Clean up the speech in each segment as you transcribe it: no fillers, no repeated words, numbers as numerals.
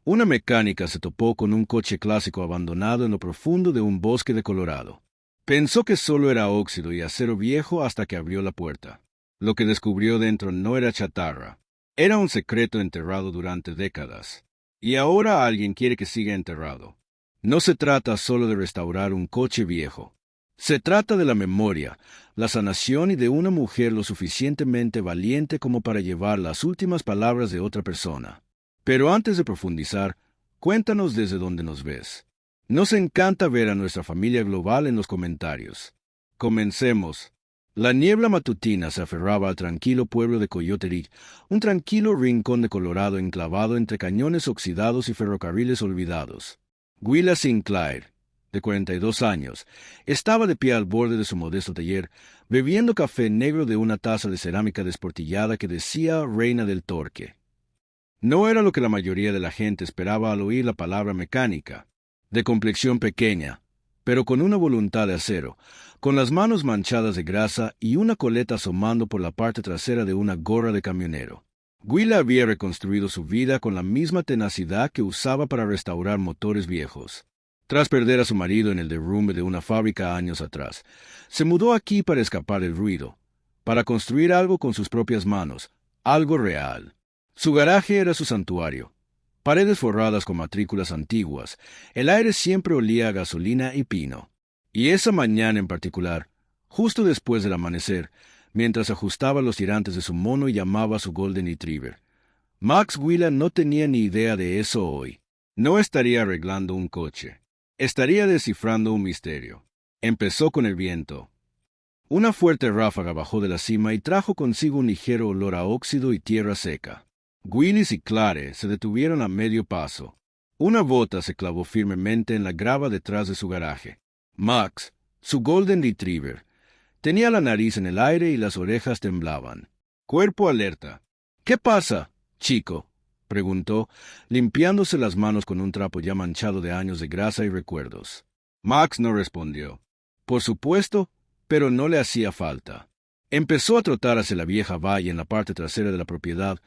Una mecánica se topó con un coche clásico abandonado en lo profundo de un bosque de Colorado. Pensó que solo era óxido y acero viejo hasta que abrió la puerta. Lo que descubrió dentro no era chatarra. Era un secreto enterrado durante décadas. Y ahora alguien quiere que siga enterrado. No se trata solo de restaurar un coche viejo. Se trata de la memoria, la sanación y de una mujer lo suficientemente valiente como para llevar las últimas palabras de otra persona. Pero antes de profundizar, cuéntanos desde dónde nos ves. Nos encanta ver a nuestra familia global en los comentarios. Comencemos. La niebla matutina se aferraba al tranquilo pueblo de Coyote, un tranquilo rincón de Colorado enclavado entre cañones oxidados y ferrocarriles olvidados. Willa Sinclair, de 42 años, estaba de pie al borde de su modesto taller, bebiendo café negro de una taza de cerámica desportillada que decía Reina del Torque. No era lo que la mayoría de la gente esperaba al oír la palabra mecánica. De complexión pequeña, pero con una voluntad de acero, con las manos manchadas de grasa y una coleta asomando por la parte trasera de una gorra de camionero. Willa había reconstruido su vida con la misma tenacidad que usaba para restaurar motores viejos. Tras perder a su marido en el derrumbe de una fábrica años atrás, se mudó aquí para escapar del ruido, para construir algo con sus propias manos, algo real. Su garaje era su santuario. Paredes forradas con matrículas antiguas, el aire siempre olía a gasolina y pino. Y esa mañana en particular, justo después del amanecer, mientras ajustaba los tirantes de su mono y llamaba a su Golden Retriever, Max Willa no tenía ni idea de eso hoy. No estaría arreglando un coche. Estaría descifrando un misterio. Empezó con el viento. Una fuerte ráfaga bajó de la cima y trajo consigo un ligero olor a óxido y tierra seca. Willis y Clare se detuvieron a medio paso. Una bota se clavó firmemente en la grava detrás de su garaje. Max, su Golden Retriever, tenía la nariz en el aire y las orejas temblaban. Cuerpo alerta. ¿Qué pasa, chico?, preguntó, limpiándose las manos con un trapo ya manchado de años de grasa y recuerdos. Max no respondió. Por supuesto, pero no le hacía falta. Empezó a trotar hacia la vieja valla en la parte trasera de la propiedad,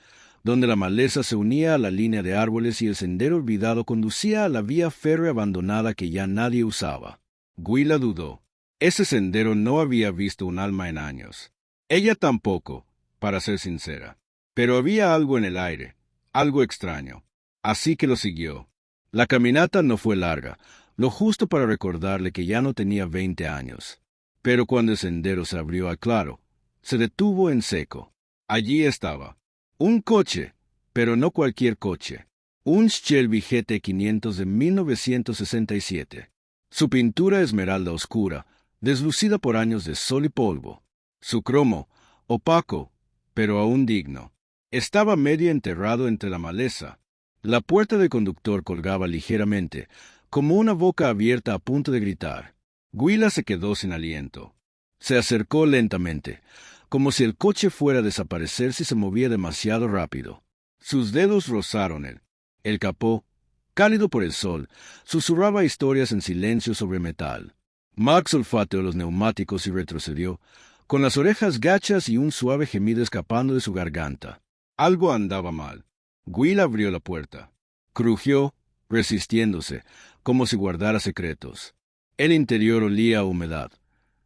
donde la maleza se unía a la línea de árboles y el sendero olvidado conducía a la vía férrea abandonada que ya nadie usaba. Willa dudó. Ese sendero no había visto un alma en años. Ella tampoco, para ser sincera. Pero había algo en el aire, algo extraño. Así que lo siguió. La caminata no fue larga, lo justo para recordarle que ya no tenía 20 años. Pero cuando el sendero se abrió al claro, se detuvo en seco. Allí estaba. Un coche, pero no cualquier coche. Un Shelby GT500 de 1967. Su pintura esmeralda oscura, deslucida por años de sol y polvo. Su cromo, opaco, pero aún digno. Estaba medio enterrado entre la maleza. La puerta del conductor colgaba ligeramente, como una boca abierta a punto de gritar. Willa se quedó sin aliento. Se acercó lentamente, como si el coche fuera a desaparecer si se movía demasiado rápido. Sus dedos rozaron el capó, cálido por el sol, susurraba historias en silencio sobre metal. Max olfateó los neumáticos y retrocedió, con las orejas gachas y un suave gemido escapando de su garganta. Algo andaba mal. Will abrió la puerta. Crujió, resistiéndose, como si guardara secretos. El interior olía a humedad,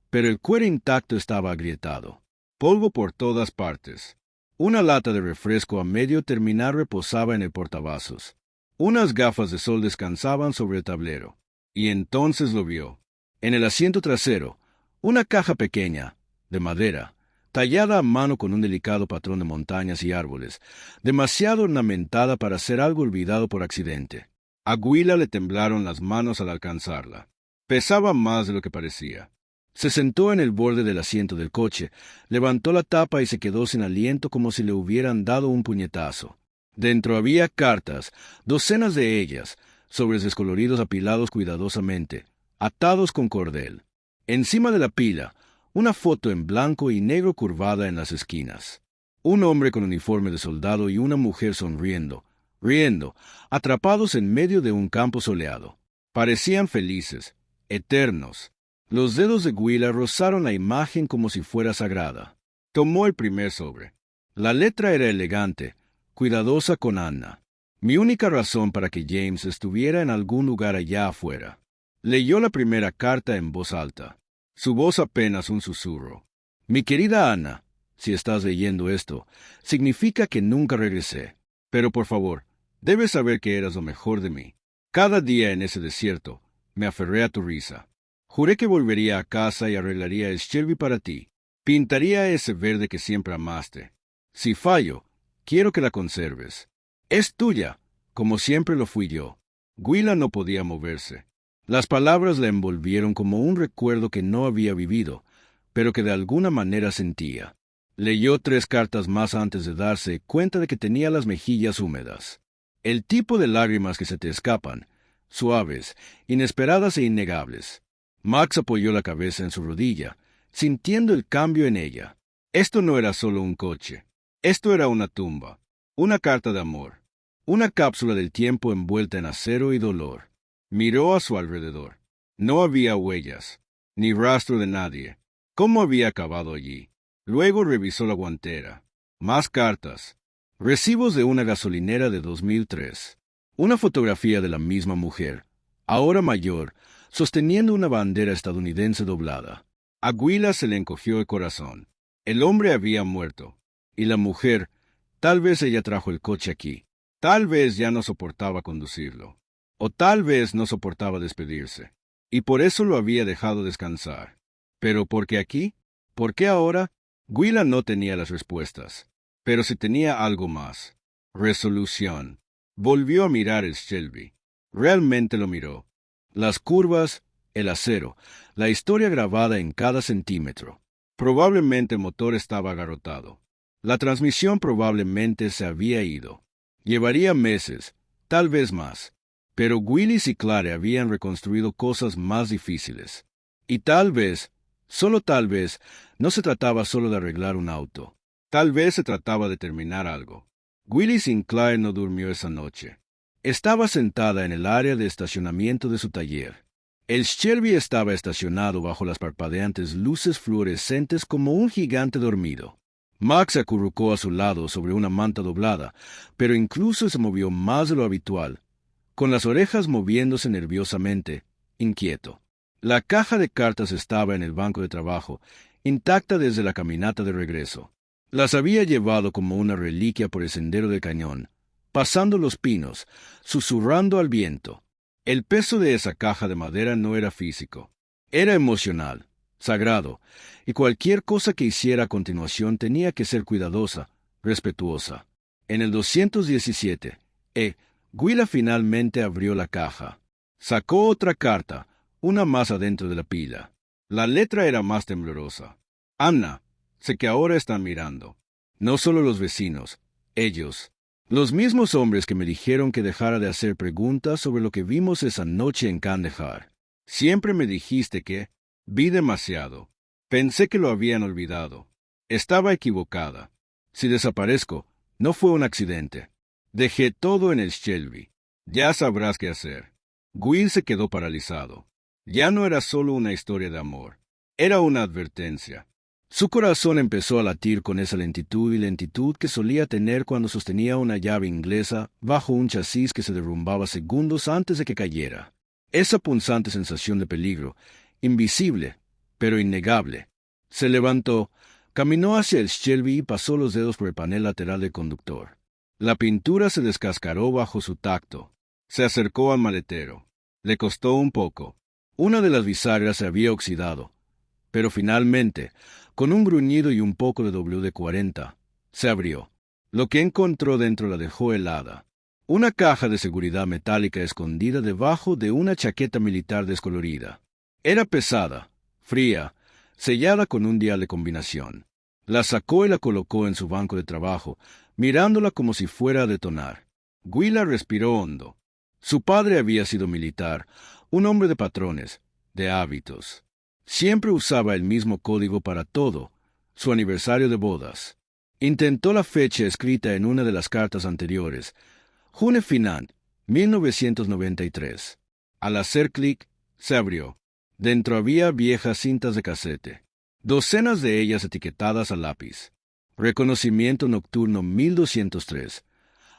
pero el cuero intacto estaba agrietado. Polvo por todas partes. Una lata de refresco a medio terminar reposaba en el portavasos. Unas gafas de sol descansaban sobre el tablero. Y entonces lo vio. En el asiento trasero, una caja pequeña, de madera, tallada a mano con un delicado patrón de montañas y árboles, demasiado ornamentada para ser algo olvidado por accidente. A Willa le temblaron las manos al alcanzarla. Pesaba más de lo que parecía. Se sentó en el borde del asiento del coche, levantó la tapa y se quedó sin aliento como si le hubieran dado un puñetazo. Dentro había cartas, docenas de ellas, sobres descoloridos apilados cuidadosamente, atados con cordel. Encima de la pila, una foto en blanco y negro curvada en las esquinas. Un hombre con uniforme de soldado y una mujer sonriendo, atrapados en medio de un campo soleado. Parecían felices, eternos. Los dedos de Willa rozaron la imagen como si fuera sagrada. Tomó el primer sobre. La letra era elegante, cuidadosa con Anna. Mi única razón para que James estuviera en algún lugar allá afuera. Leyó la primera carta en voz alta. Su voz apenas un susurro. Mi querida Ana, si estás leyendo esto, significa que nunca regresé. Pero por favor, debes saber que eras lo mejor de mí. Cada día en ese desierto, me aferré a tu risa. Juré que volvería a casa y arreglaría el Shelby para ti. Pintaría ese verde que siempre amaste. Si fallo, quiero que la conserves. Es tuya, como siempre lo fui yo. Willa no podía moverse. Las palabras la envolvieron como un recuerdo que no había vivido, pero que de alguna manera sentía. Leyó 3 cartas más antes de darse cuenta de que tenía las mejillas húmedas. El tipo de lágrimas que se te escapan, suaves, inesperadas e innegables. Max apoyó la cabeza en su rodilla, sintiendo el cambio en ella. Esto no era solo un coche. Esto era una tumba, una carta de amor, una cápsula del tiempo envuelta en acero y dolor. Miró a su alrededor. No había huellas, ni rastro de nadie. ¿Cómo había acabado allí? Luego revisó la guantera. Más cartas. Recibos de una gasolinera de 2003. Una fotografía de la misma mujer, ahora mayor, sosteniendo una bandera estadounidense doblada. A Willa se le encogió el corazón. El hombre había muerto. Y la mujer, tal vez ella trajo el coche aquí. Tal vez ya no soportaba conducirlo. O tal vez no soportaba despedirse. Y por eso lo había dejado descansar. ¿Pero por qué aquí? ¿Por qué ahora? Willa no tenía las respuestas. Pero sí tenía algo más. Resolución. Volvió a mirar el Shelby. Realmente lo miró. Las curvas, el acero, la historia grabada en cada centímetro. Probablemente el motor estaba agarrotado. La transmisión probablemente se había ido. Llevaría meses, tal vez más. Pero Willis y Claire habían reconstruido cosas más difíciles. Y tal vez, solo tal vez, no se trataba solo de arreglar un auto. Tal vez se trataba de terminar algo. Willis sin Claire no durmió esa noche. Estaba sentada en el área de estacionamiento de su taller. El Shelby estaba estacionado bajo las parpadeantes luces fluorescentes como un gigante dormido. Max se acurrucó a su lado sobre una manta doblada, pero incluso se movió más de lo habitual, con las orejas moviéndose nerviosamente, inquieto. La caja de cartas estaba en el banco de trabajo, intacta desde la caminata de regreso. Las había llevado como una reliquia por el sendero del cañón, pasando los pinos, susurrando al viento. El peso de esa caja de madera no era físico, era emocional, sagrado, y cualquier cosa que hiciera a continuación tenía que ser cuidadosa, respetuosa. En el 217, Willa finalmente abrió la caja. Sacó otra carta, una más adentro de la pila. La letra era más temblorosa. Anna, sé que ahora están mirando. No solo los vecinos, ellos. Los mismos hombres que me dijeron que dejara de hacer preguntas sobre lo que vimos esa noche en Kandahar. Siempre me dijiste que vi demasiado. Pensé que lo habían olvidado. Estaba equivocada. Si desaparezco, no fue un accidente. Dejé todo en el Shelby. Ya sabrás qué hacer. Will se quedó paralizado. Ya no era solo una historia de amor. Era una advertencia. Su corazón empezó a latir con esa lentitud y lentitud que solía tener cuando sostenía una llave inglesa bajo un chasis que se derrumbaba segundos antes de que cayera. Esa punzante sensación de peligro, invisible, pero innegable. Se levantó, caminó hacia el Shelby y pasó los dedos por el panel lateral del conductor. La pintura se descascaró bajo su tacto. Se acercó al maletero. Le costó un poco. Una de las bisagras se había oxidado. Pero finalmente, con un gruñido y un poco de WD-40, se abrió. Lo que encontró dentro la dejó helada. Una caja de seguridad metálica escondida debajo de una chaqueta militar descolorida. Era pesada, fría, sellada con un dial de combinación. La sacó y la colocó en su banco de trabajo, mirándola como si fuera a detonar. Willa respiró hondo. Su padre había sido militar, un hombre de patrones, de hábitos. Siempre usaba el mismo código para todo, su aniversario de bodas. Intentó la fecha escrita en una de las cartas anteriores, June Finant, 1993. Al hacer clic, se abrió. Dentro había viejas cintas de casete, docenas de ellas etiquetadas a lápiz. Reconocimiento nocturno 1203.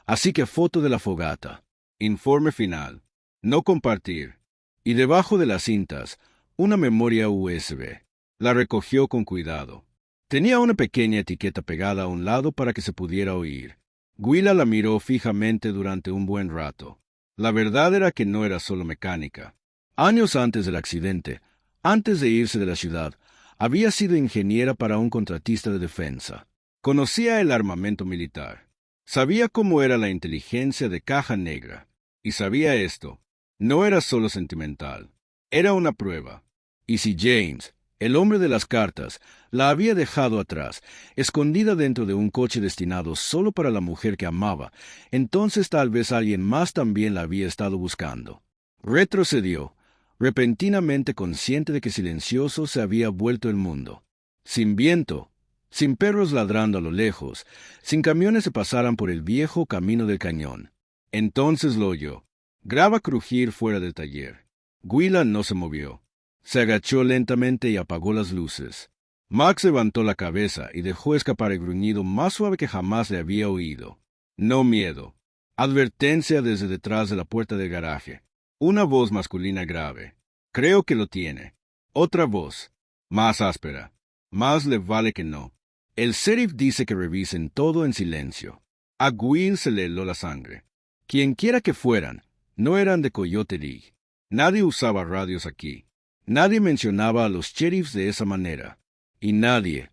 Así que foto de la fogata. Informe final. No compartir. Y debajo de las cintas, una memoria USB. La recogió con cuidado. Tenía una pequeña etiqueta pegada a un lado para que se pudiera oír. Willa la miró fijamente durante un buen rato. La verdad era que no era solo mecánica. Años antes del accidente, antes de irse de la ciudad, había sido ingeniera para un contratista de defensa. Conocía el armamento militar. Sabía cómo era la inteligencia de caja negra. Y sabía esto. No era solo sentimental. Era una prueba. Y si James, el hombre de las cartas, la había dejado atrás, escondida dentro de un coche destinado solo para la mujer que amaba, entonces tal vez alguien más también la había estado buscando. Retrocedió, repentinamente consciente de que silencioso se había vuelto el mundo. Sin viento, sin perros ladrando a lo lejos, sin camiones que pasaran por el viejo camino del cañón. Entonces lo oyó. Graba crujir fuera del taller. Willa no se movió. Se agachó lentamente y apagó las luces. Max levantó la cabeza y dejó escapar el gruñido más suave que jamás le había oído. No miedo. Advertencia desde detrás de la puerta del garaje. Una voz masculina grave. Creo que lo tiene. Otra voz. Más áspera. Más le vale que no. El sheriff dice que revisen todo en silencio. A Will se le heló la sangre. Quienquiera que fueran, no eran de Coyote League. Nadie usaba radios aquí. Nadie mencionaba a los sheriffs de esa manera. Y nadie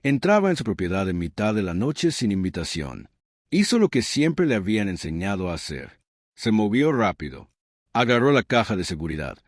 entraba en su propiedad en mitad de la noche sin invitación. Hizo lo que siempre le habían enseñado a hacer. Se movió rápido. Agarró la caja de seguridad.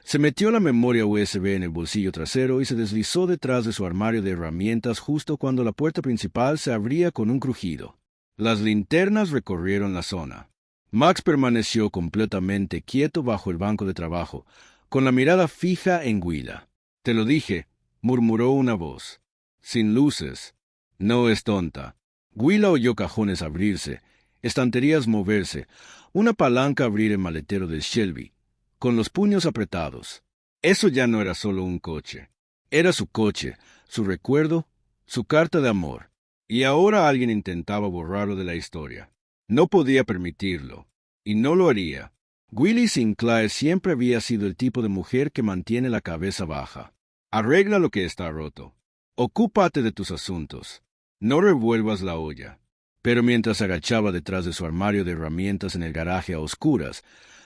Se metió la memoria USB en el bolsillo trasero y se deslizó detrás de su armario de herramientas justo cuando la puerta principal se abría con un crujido. Las linternas recorrieron la zona. Max permaneció completamente quieto bajo el banco de trabajo, con la mirada fija en Willa. «Te lo dije», murmuró una voz. «Sin luces. No es tonta». Willa oyó cajones abrirse, estanterías moverse, una palanca abrir el maletero del Shelby, con los puños apretados. Eso ya no era solo un coche. Era su coche, su recuerdo, su carta de amor. Y ahora alguien intentaba borrarlo de la historia. No podía permitirlo. Y no lo haría. Willie Sinclair siempre había sido el tipo de mujer que mantiene la cabeza baja. Arregla lo que está roto. Ocúpate de tus asuntos. No revuelvas la olla. Pero mientras se agachaba detrás de su armario de herramientas en el garaje a oscuras,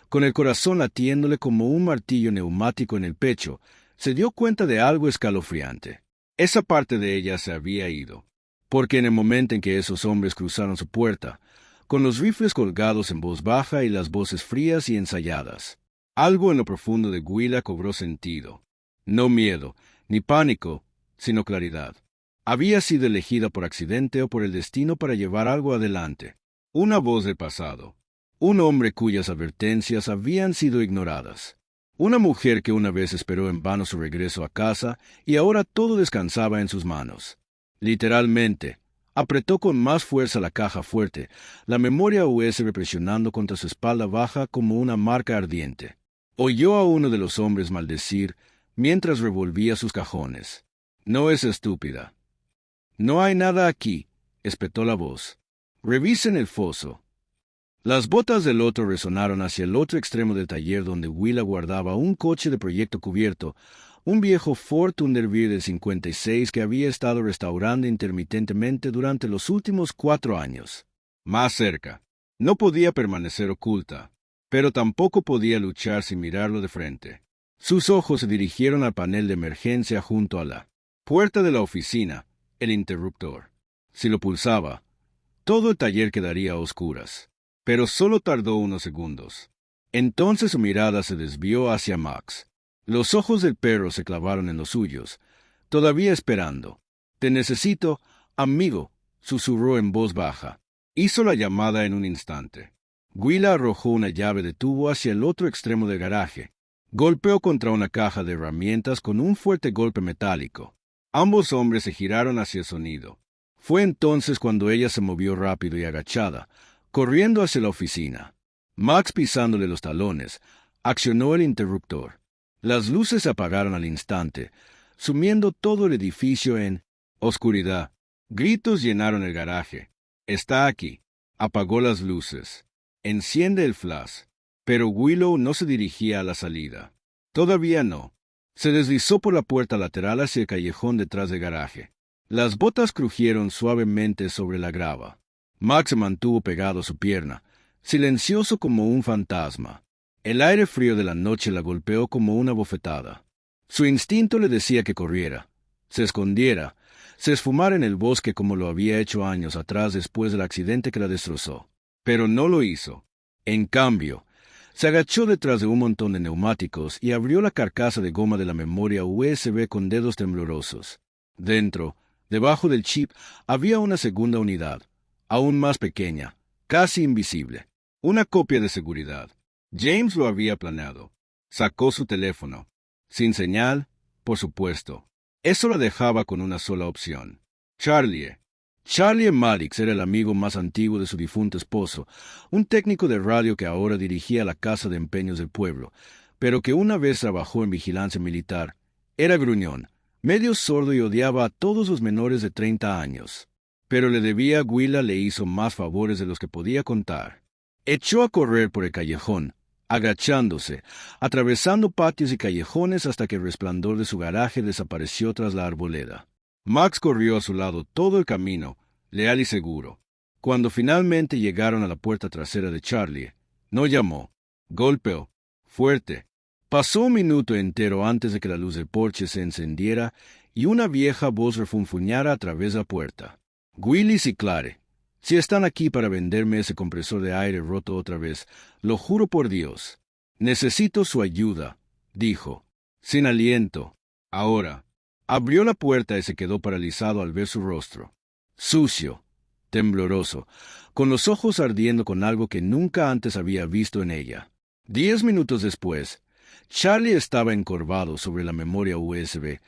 con el corazón latiéndole como un martillo neumático en el pecho, se dio cuenta de algo escalofriante. Esa parte de ella se había ido. Porque en el momento en que esos hombres cruzaron su puerta, con los rifles colgados en voz baja y las voces frías y ensayadas, algo en lo profundo de Willa cobró sentido. No miedo, ni pánico, sino claridad. Había sido elegida por accidente o por el destino para llevar algo adelante. Una voz del pasado. Un hombre cuyas advertencias habían sido ignoradas. Una mujer que una vez esperó en vano su regreso a casa y ahora todo descansaba en sus manos. Literalmente, apretó con más fuerza la caja fuerte, la memoria USB presionando contra su espalda baja como una marca ardiente. Oyó a uno de los hombres maldecir mientras revolvía sus cajones. «No es estúpida». «No hay nada aquí», espetó la voz. «Revisen el foso». Las botas del otro resonaron hacia el otro extremo del taller donde Willa guardaba un coche de proyecto cubierto, un viejo Ford Thunderbird del 56 que había estado restaurando intermitentemente durante los últimos 4 años. Más cerca. No podía permanecer oculta, pero tampoco podía luchar sin mirarlo de frente. Sus ojos se dirigieron al panel de emergencia junto a la puerta de la oficina, el interruptor. Si lo pulsaba, todo el taller quedaría a oscuras. Pero solo tardó unos segundos. Entonces su mirada se desvió hacia Max. Los ojos del perro se clavaron en los suyos, todavía esperando. «Te necesito, amigo», susurró en voz baja. Hizo la llamada en un instante. Willa arrojó una llave de tubo hacia el otro extremo del garaje. Golpeó contra una caja de herramientas con un fuerte golpe metálico. Ambos hombres se giraron hacia el sonido. Fue entonces cuando ella se movió rápido y agachada, corriendo hacia la oficina. Max, pisándole los talones, accionó el interruptor. Las luces se apagaron al instante, sumiendo todo el edificio en oscuridad. Gritos llenaron el garaje. «Está aquí». Apagó las luces. Enciende el flash. Pero Willow no se dirigía a la salida. Todavía no. Se deslizó por la puerta lateral hacia el callejón detrás del garaje. Las botas crujieron suavemente sobre la grava. Max se mantuvo pegado a su pierna, silencioso como un fantasma. El aire frío de la noche la golpeó como una bofetada. Su instinto le decía que corriera, se escondiera, se esfumara en el bosque como lo había hecho años atrás después del accidente que la destrozó. Pero no lo hizo. En cambio, se agachó detrás de un montón de neumáticos y abrió la carcasa de goma de la memoria USB con dedos temblorosos. Dentro, debajo del chip, había una segunda unidad, aún más pequeña, casi invisible. Una copia de seguridad. James lo había planeado. Sacó su teléfono. Sin señal, por supuesto. Eso la dejaba con una sola opción. Charlie. Charlie Maddox era el amigo más antiguo de su difunto esposo, un técnico de radio que ahora dirigía la casa de empeños del pueblo, pero que una vez trabajó en vigilancia militar. Era gruñón, medio sordo y odiaba a todos los menores de 30 años. Pero le debía a Willa, le hizo más favores de los que podía contar. Echó a correr por el callejón, agachándose, atravesando patios y callejones hasta que el resplandor de su garaje desapareció tras la arboleda. Max corrió a su lado todo el camino, leal y seguro. Cuando finalmente llegaron a la puerta trasera de Charlie, no llamó, golpeó, fuerte. Pasó un minuto entero antes de que la luz del porche se encendiera y una vieja voz refunfuñara a través de la puerta. Willis y Clare, si están aquí para venderme ese compresor de aire roto otra vez, lo juro por Dios. Necesito su ayuda, dijo, sin aliento. Ahora. Abrió la puerta y se quedó paralizado al ver su rostro. Sucio, tembloroso, con los ojos ardiendo con algo que nunca antes había visto en ella. 10 minutos después, Charlie estaba encorvado sobre la memoria USB,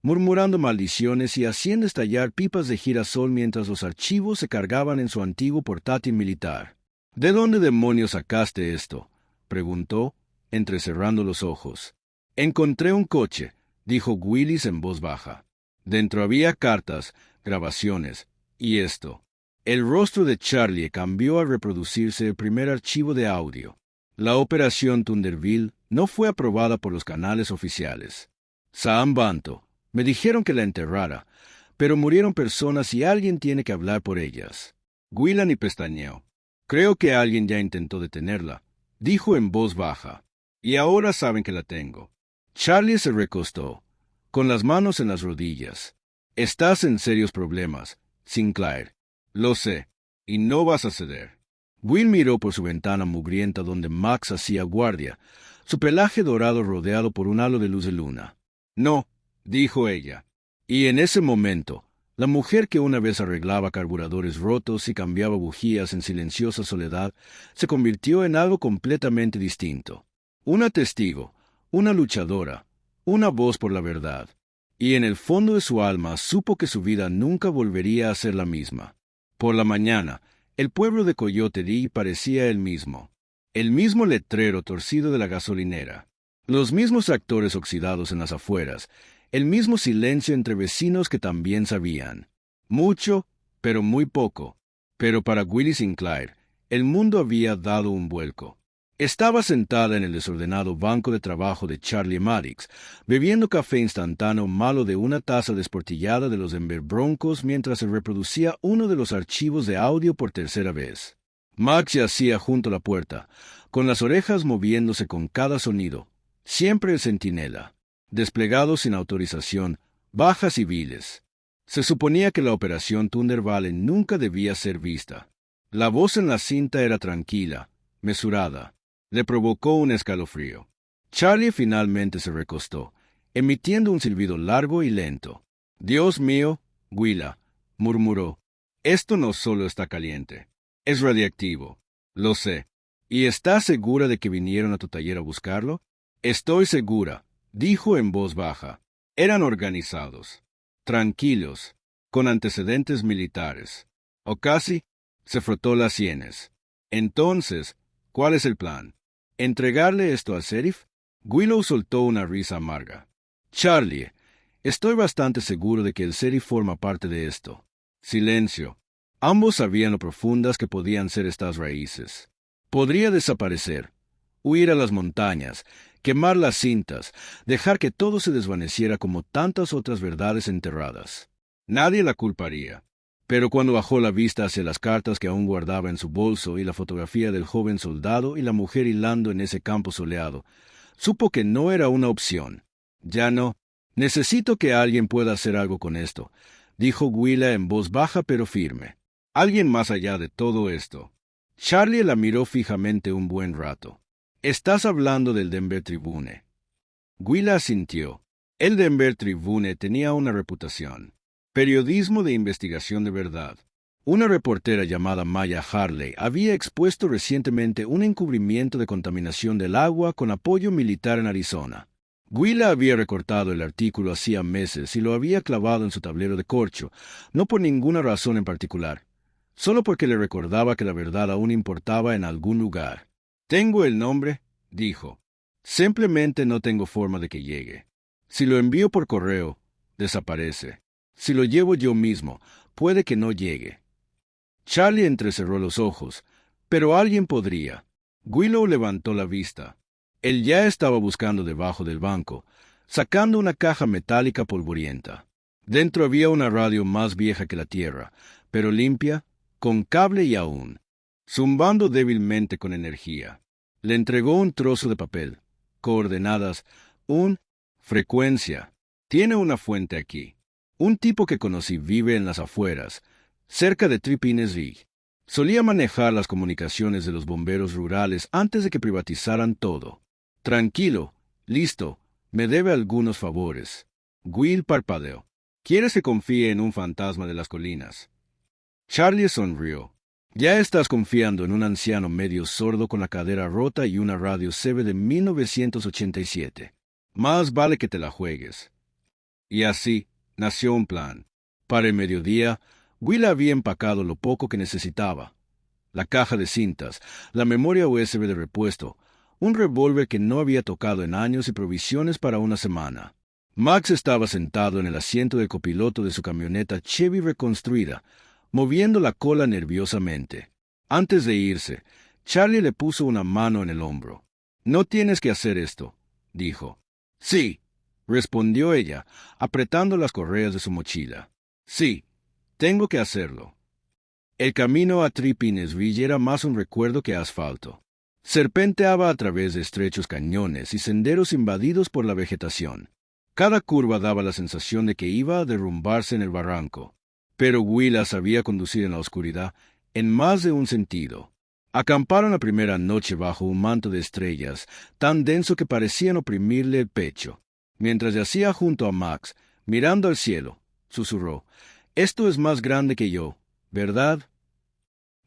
murmurando maldiciones y haciendo estallar pipas de girasol mientras los archivos se cargaban en su antiguo portátil militar. ¿De dónde demonios sacaste esto?, preguntó, entrecerrando los ojos. Encontré un coche, dijo Willis en voz baja. Dentro había cartas, grabaciones, y esto. El rostro de Charlie cambió al reproducirse el primer archivo de audio. La operación Thunderville no fue aprobada por los canales oficiales. Sam Banto. Me dijeron que la enterrara, pero murieron personas y alguien tiene que hablar por ellas. Whelan y pestañeó. Creo que alguien ya intentó detenerla, dijo en voz baja. Y ahora saben que la tengo. Charlie se recostó, con las manos en las rodillas. Estás en serios problemas, Sinclair. Lo sé, y no vas a ceder. Will miró por su ventana mugrienta donde Max hacía guardia, su pelaje dorado rodeado por un halo de luz de luna. No, dijo ella. Y en ese momento, la mujer que una vez arreglaba carburadores rotos y cambiaba bujías en silenciosa soledad, se convirtió en algo completamente distinto. Una testigo, una luchadora, una voz por la verdad. Y en el fondo de su alma supo que su vida nunca volvería a ser la misma. Por la mañana, el pueblo de Coyote Lee parecía el mismo letrero torcido de la gasolinera, los mismos actores oxidados en las afueras, el mismo silencio entre vecinos que también sabían. Mucho, pero muy poco. Pero para Willie Sinclair, el mundo había dado un vuelco. Estaba sentada en el desordenado banco de trabajo de Charlie Maddox, bebiendo café instantáneo malo de una taza desportillada de los Denver Broncos mientras se reproducía uno de los archivos de audio por tercera vez. Max yacía junto a la puerta, con las orejas moviéndose con cada sonido, siempre el centinela, desplegado sin autorización, bajas civiles. Se suponía que la operación Thunder Valley nunca debía ser vista. La voz en la cinta era tranquila, mesurada. Le provocó un escalofrío. Charlie finalmente se recostó, emitiendo un silbido largo y lento. «Dios mío, Willa», murmuró, «esto no solo está caliente, es radiactivo. Lo sé. ¿Y estás segura de que vinieron a tu taller a buscarlo?» «Estoy segura», dijo en voz baja. «Eran organizados, tranquilos, con antecedentes militares. O casi». Se frotó las sienes. «Entonces, ¿cuál es el plan? ¿Entregarle esto al sheriff?» Willow soltó una risa amarga. «Charlie, estoy bastante seguro de que el sheriff forma parte de esto». Silencio. Ambos sabían lo profundas que podían ser estas raíces. Podría desaparecer, huir a las montañas, quemar las cintas, dejar que todo se desvaneciera como tantas otras verdades enterradas. Nadie la culparía. Pero cuando bajó la vista hacia las cartas que aún guardaba en su bolso y la fotografía del joven soldado y la mujer hilando en ese campo soleado, supo que no era una opción. Ya no. Necesito que alguien pueda hacer algo con esto, dijo Willa en voz baja pero firme. Alguien más allá de todo esto. Charlie la miró fijamente un buen rato. Estás hablando del Denver Tribune. Willa asintió. El Denver Tribune tenía una reputación. Periodismo de investigación de verdad. Una reportera llamada Maya Harley había expuesto recientemente un encubrimiento de contaminación del agua con apoyo militar en Arizona. Willa había recortado el artículo hacía meses y lo había clavado en su tablero de corcho, no por ninguna razón en particular, solo porque le recordaba que la verdad aún importaba en algún lugar. «Tengo el nombre», dijo. «Simplemente no tengo forma de que llegue. Si lo envío por correo, desaparece. Si lo llevo yo mismo, puede que no llegue». Charlie entrecerró los ojos, pero alguien podría. Willow levantó la vista. Él ya estaba buscando debajo del banco, sacando una caja metálica polvorienta. Dentro había una radio más vieja que la tierra, pero limpia, con cable y aún, zumbando débilmente con energía. Le entregó un trozo de papel, coordenadas, frecuencia. Tiene una fuente aquí. Un tipo que conocí vive en las afueras, cerca de Trippinesville. Solía manejar las comunicaciones de los bomberos rurales antes de que privatizaran todo. Tranquilo, listo, me debe algunos favores. Will parpadeó. ¿Quieres que confíe en un fantasma de las colinas? Charlie sonrió. Ya estás confiando en un anciano medio sordo con la cadera rota y una radio CB de 1987. Más vale que te la juegues. Y así nació un plan. Para el mediodía, Will había empacado lo poco que necesitaba. La caja de cintas, la memoria USB de repuesto, un revólver que no había tocado en años y provisiones para una semana. Max estaba sentado en el asiento del copiloto de su camioneta Chevy reconstruida, moviendo la cola nerviosamente. Antes de irse, Charlie le puso una mano en el hombro. «No tienes que hacer esto», dijo. «Sí», respondió ella, apretando las correas de su mochila. «Sí, tengo que hacerlo». El camino a Trippinesville era más un recuerdo que asfalto. Serpenteaba a través de estrechos cañones y senderos invadidos por la vegetación. Cada curva daba la sensación de que iba a derrumbarse en el barranco. Pero Willa sabía conducir en la oscuridad en más de un sentido. Acamparon la primera noche bajo un manto de estrellas, tan denso que parecían oprimirle el pecho. Mientras yacía junto a Max, mirando al cielo, susurró: «Esto es más grande que yo, ¿verdad?»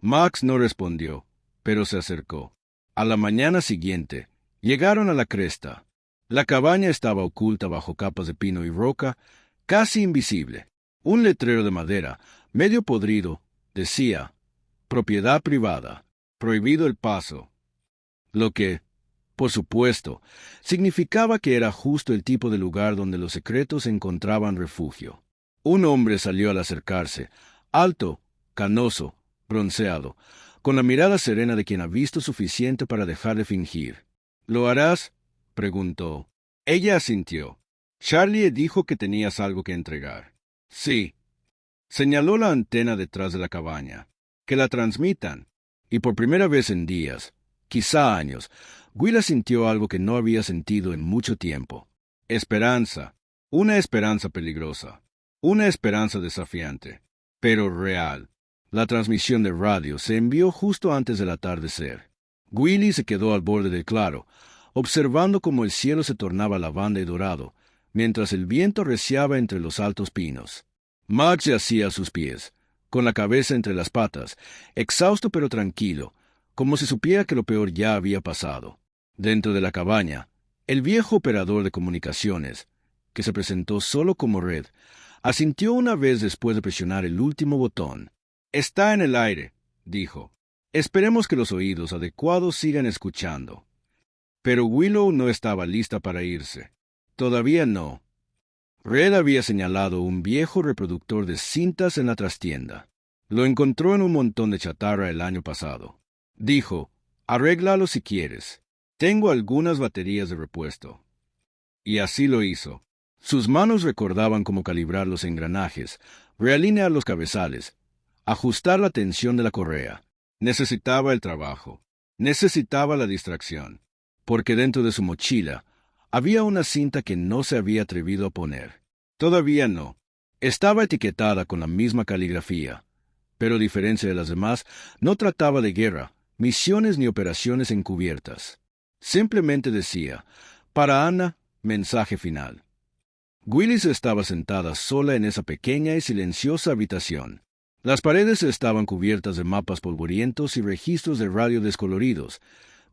Max no respondió, pero se acercó. A la mañana siguiente, llegaron a la cresta. La cabaña estaba oculta bajo capas de pino y roca, casi invisible. Un letrero de madera, medio podrido, decía: «Propiedad privada, prohibido el paso». Lo que, por supuesto, significaba que era justo el tipo de lugar donde los secretos encontraban refugio. Un hombre salió al acercarse, alto, canoso, bronceado, con la mirada serena de quien ha visto suficiente para dejar de fingir. «¿Lo harás?», preguntó. Ella asintió. «Charlie dijo que tenías algo que entregar». «Sí». Señaló la antena detrás de la cabaña. «Que la transmitan». Y por primera vez en días, quizá años, Willa sintió algo que no había sentido en mucho tiempo. Esperanza. Una esperanza peligrosa. Una esperanza desafiante. Pero real. La transmisión de radio se envió justo antes del atardecer. Willy se quedó al borde del claro, observando cómo el cielo se tornaba lavanda y dorado, mientras el viento reciaba entre los altos pinos. Max yacía a sus pies, con la cabeza entre las patas, exhausto pero tranquilo, como si supiera que lo peor ya había pasado. Dentro de la cabaña, el viejo operador de comunicaciones, que se presentó solo como Red, asintió una vez después de presionar el último botón. «Está en el aire», dijo. «Esperemos que los oídos adecuados sigan escuchando». Pero Willow no estaba lista para irse. Todavía no. Red había señalado un viejo reproductor de cintas en la trastienda. Lo encontró en un montón de chatarra el año pasado. Dijo, arréglalo si quieres. Tengo algunas baterías de repuesto. Y así lo hizo. Sus manos recordaban cómo calibrar los engranajes, realinear los cabezales, ajustar la tensión de la correa. Necesitaba el trabajo. Necesitaba la distracción. Porque dentro de su mochila había una cinta que no se había atrevido a poner. Todavía no. Estaba etiquetada con la misma caligrafía, pero a diferencia de las demás, no trataba de guerra, misiones ni operaciones encubiertas. Simplemente decía, para Anna, mensaje final. Willis estaba sentada sola en esa pequeña y silenciosa habitación. Las paredes estaban cubiertas de mapas polvorientos y registros de radio descoloridos,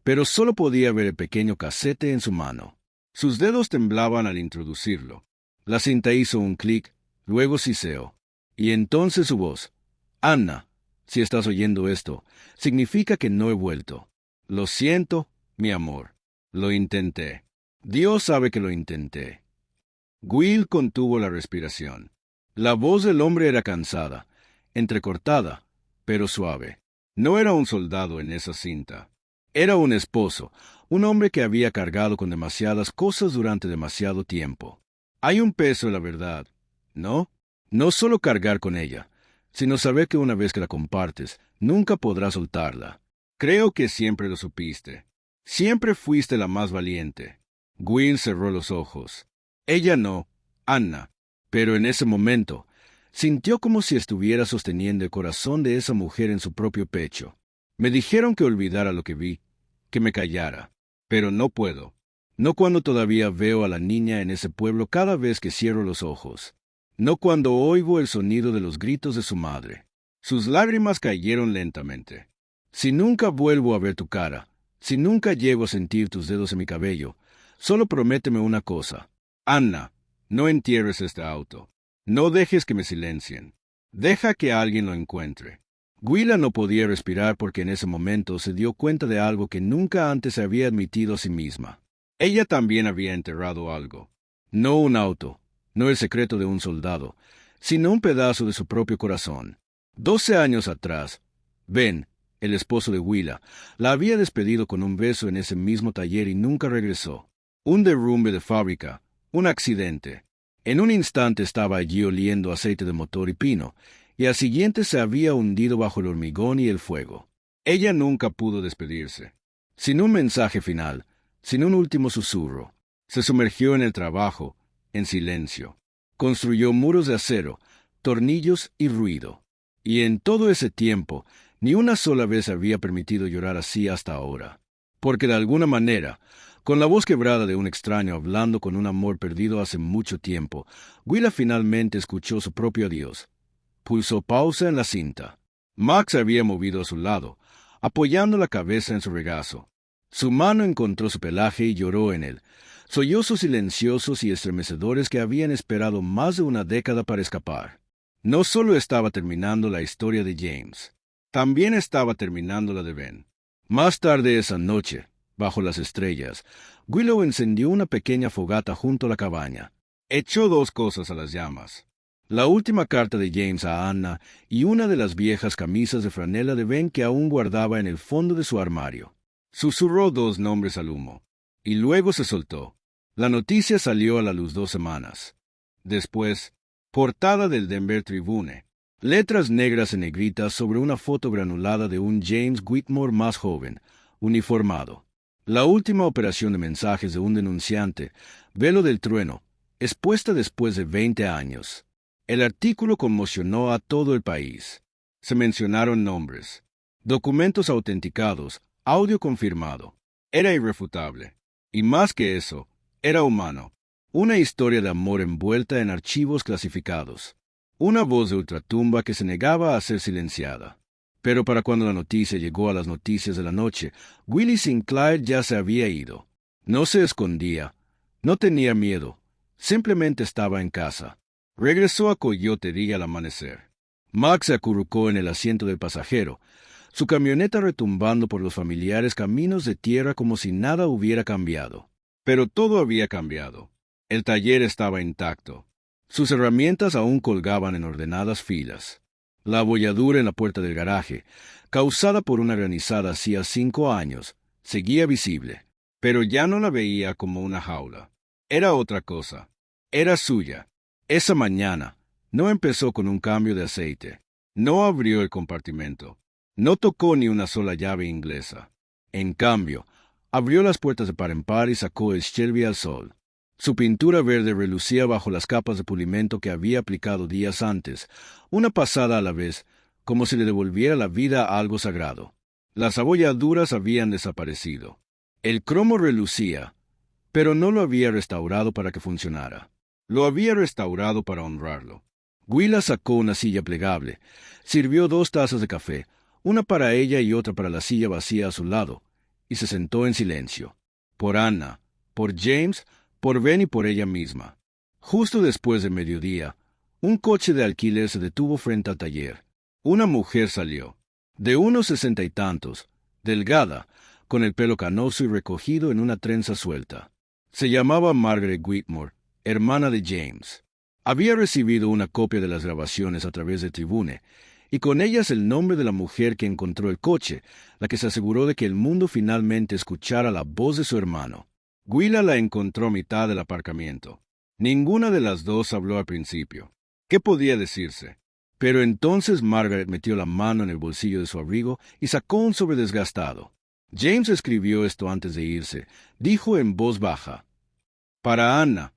pero solo podía ver el pequeño casete en su mano. Sus dedos temblaban al introducirlo. La cinta hizo un clic, luego siseó. Y entonces su voz. Anna, si estás oyendo esto, significa que no he vuelto. Lo siento, mi amor. Lo intenté. Dios sabe que lo intenté. Will contuvo la respiración. La voz del hombre era cansada, entrecortada, pero suave. No era un soldado en esa cinta. Era un esposo, un hombre que había cargado con demasiadas cosas durante demasiado tiempo. Hay un peso en la verdad, ¿no? No solo cargar con ella, sino saber que una vez que la compartes, nunca podrás soltarla. Creo que siempre lo supiste. Siempre fuiste la más valiente. Will cerró los ojos. Ella no, Anna, pero en ese momento sintió como si estuviera sosteniendo el corazón de esa mujer en su propio pecho. Me dijeron que olvidara lo que vi, que me callara, pero no puedo. No cuando todavía veo a la niña en ese pueblo cada vez que cierro los ojos. No cuando oigo el sonido de los gritos de su madre. Sus lágrimas cayeron lentamente. Si nunca vuelvo a ver tu cara, si nunca llego a sentir tus dedos en mi cabello, solo prométeme una cosa. Anna, no entierres este auto. No dejes que me silencien. Deja que alguien lo encuentre. Willa no podía respirar porque en ese momento se dio cuenta de algo que nunca antes se había admitido a sí misma. Ella también había enterrado algo. No un auto, no el secreto de un soldado, sino un pedazo de su propio corazón. 12 años atrás, Ben, el esposo de Willa, la había despedido con un beso en ese mismo taller y nunca regresó. Un derrumbe de fábrica, un accidente. En un instante estaba allí oliendo aceite de motor y pino, y al siguiente se había hundido bajo el hormigón y el fuego. Ella nunca pudo despedirse. Sin un mensaje final, sin un último susurro, se sumergió en el trabajo, en silencio. Construyó muros de acero, tornillos y ruido. Y en todo ese tiempo, ni una sola vez había permitido llorar así hasta ahora. Porque de alguna manera, con la voz quebrada de un extraño hablando con un amor perdido hace mucho tiempo, Willa finalmente escuchó su propio adiós. Pulsó pausa en la cinta. Max se había movido a su lado, apoyando la cabeza en su regazo. Su mano encontró su pelaje y lloró en él, sollozos silenciosos y estremecedores que habían esperado más de una década para escapar. No solo estaba terminando la historia de James, también estaba terminando la de Ben. Más tarde esa noche, bajo las estrellas, Willow encendió una pequeña fogata junto a la cabaña. Echó 2 cosas a las llamas. La última carta de James a Anna y una de las viejas camisas de franela de Ben que aún guardaba en el fondo de su armario. Susurró 2 nombres al humo, y luego se soltó. La noticia salió a la luz 2 semanas. Después, portada del Denver Tribune, letras negras en negritas sobre una foto granulada de un James Whitmore más joven, uniformado. La última operación de mensajes de un denunciante, Velo del Trueno, expuesta después de 20 años. El artículo conmocionó a todo el país. Se mencionaron nombres, documentos autenticados, audio confirmado. Era irrefutable. Y más que eso, era humano. Una historia de amor envuelta en archivos clasificados. Una voz de ultratumba que se negaba a ser silenciada. Pero para cuando la noticia llegó a las noticias de la noche, Willie Sinclair ya se había ido. No se escondía. No tenía miedo. Simplemente estaba en casa. Regresó a Coyotería al amanecer. Max se acurrucó en el asiento del pasajero, su camioneta retumbando por los familiares caminos de tierra como si nada hubiera cambiado. Pero todo había cambiado. El taller estaba intacto. Sus herramientas aún colgaban en ordenadas filas. La abolladura en la puerta del garaje, causada por una granizada hacía 5 años, seguía visible, pero ya no la veía como una jaula. Era otra cosa. Era suya. Esa mañana no empezó con un cambio de aceite. No abrió el compartimento. No tocó ni una sola llave inglesa. En cambio, abrió las puertas de par en par y sacó el Shelby al sol. Su pintura verde relucía bajo las capas de pulimento que había aplicado días antes, una pasada a la vez, como si le devolviera la vida a algo sagrado. Las abolladuras habían desaparecido. El cromo relucía, pero no lo había restaurado para que funcionara. Lo había restaurado para honrarlo. Willa sacó una silla plegable, sirvió 2 tazas de café, una para ella y otra para la silla vacía a su lado, y se sentó en silencio. Por Anna, por James, por Ben y por ella misma. Justo después de mediodía, un coche de alquiler se detuvo frente al taller. Una mujer salió, de unos 60 y tantos, delgada, con el pelo canoso y recogido en una trenza suelta. Se llamaba Margaret Whitmore, hermana de James. Había recibido una copia de las grabaciones a través de Tribune, y con ellas el nombre de la mujer que encontró el coche, la que se aseguró de que el mundo finalmente escuchara la voz de su hermano. Willa la encontró a mitad del aparcamiento. Ninguna de las dos habló al principio. ¿Qué podía decirse? Pero entonces Margaret metió la mano en el bolsillo de su abrigo y sacó un sobre desgastado. James escribió esto antes de irse. Dijo en voz baja: «Para Anna»,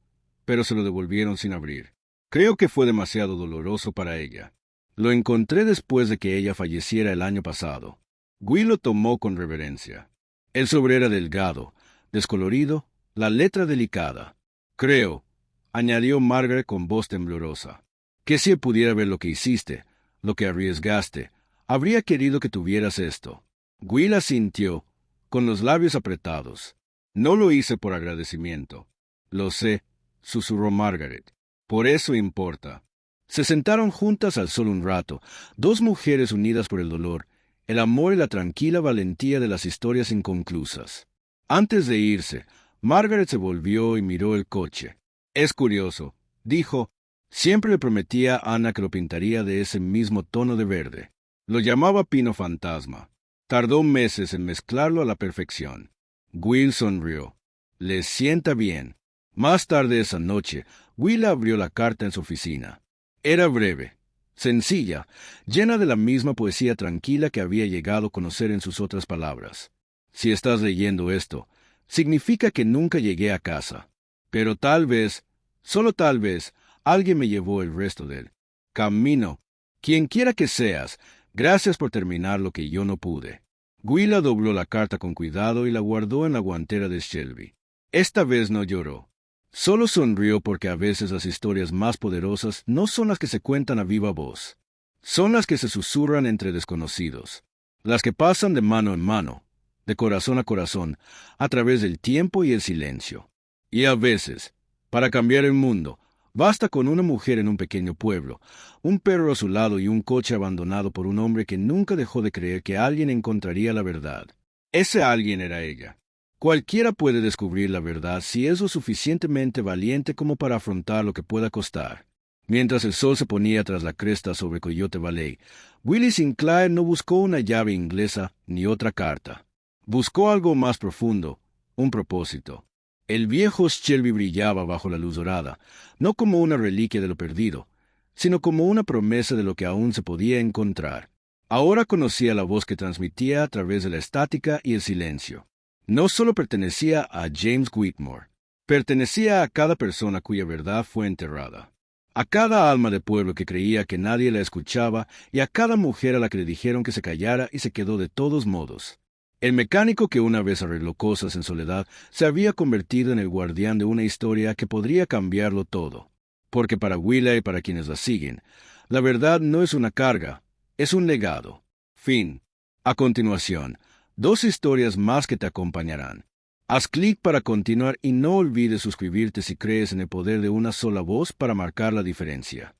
pero se lo devolvieron sin abrir. Creo que fue demasiado doloroso para ella. Lo encontré después de que ella falleciera el año pasado. Will lo tomó con reverencia. El sobre era delgado, descolorido, la letra delicada. «Creo», añadió Margaret con voz temblorosa, «que si él pudiera ver lo que hiciste, lo que arriesgaste, habría querido que tuvieras esto». Will asintió, con los labios apretados. «No lo hice por agradecimiento». «Lo sé», susurró Margaret. «Por eso importa». Se sentaron juntas al sol un rato, 2 mujeres unidas por el dolor, el amor y la tranquila valentía de las historias inconclusas. Antes de irse, Margaret se volvió y miró el coche. «Es curioso», dijo. «Siempre le prometía a Anna que lo pintaría de ese mismo tono de verde. Lo llamaba pino fantasma. Tardó meses en mezclarlo a la perfección». Will sonrió. «Le sienta bien». Más tarde esa noche, Will abrió la carta en su oficina. Era breve, sencilla, llena de la misma poesía tranquila que había llegado a conocer en sus otras palabras. Si estás leyendo esto, significa que nunca llegué a casa. Pero tal vez, solo tal vez, alguien me llevó el resto del camino. Quien quiera que seas, gracias por terminar lo que yo no pude. Willa dobló la carta con cuidado y la guardó en la guantera de Shelby. Esta vez no lloró. Solo sonrió porque a veces las historias más poderosas no son las que se cuentan a viva voz. Son las que se susurran entre desconocidos. Las que pasan de mano en mano, de corazón a corazón, a través del tiempo y el silencio. Y a veces, para cambiar el mundo, basta con una mujer en un pequeño pueblo, un perro a su lado y un coche abandonado por un hombre que nunca dejó de creer que alguien encontraría la verdad. Ese alguien era ella. Cualquiera puede descubrir la verdad si es lo suficientemente valiente como para afrontar lo que pueda costar. Mientras el sol se ponía tras la cresta sobre Coyote Valley, Willie Sinclair no buscó una llave inglesa ni otra carta. Buscó algo más profundo, un propósito. El viejo Shelby brillaba bajo la luz dorada, no como una reliquia de lo perdido, sino como una promesa de lo que aún se podía encontrar. Ahora conocía la voz que transmitía a través de la estática y el silencio. No solo pertenecía a James Whitmore, pertenecía a cada persona cuya verdad fue enterrada, a cada alma de pueblo que creía que nadie la escuchaba y a cada mujer a la que le dijeron que se callara y se quedó de todos modos. El mecánico que una vez arregló cosas en soledad se había convertido en el guardián de una historia que podría cambiarlo todo, porque para Willa y para quienes la siguen, la verdad no es una carga, es un legado. Fin. A continuación, 2 historias más que te acompañarán. Haz clic para continuar y no olvides suscribirte si crees en el poder de una sola voz para marcar la diferencia.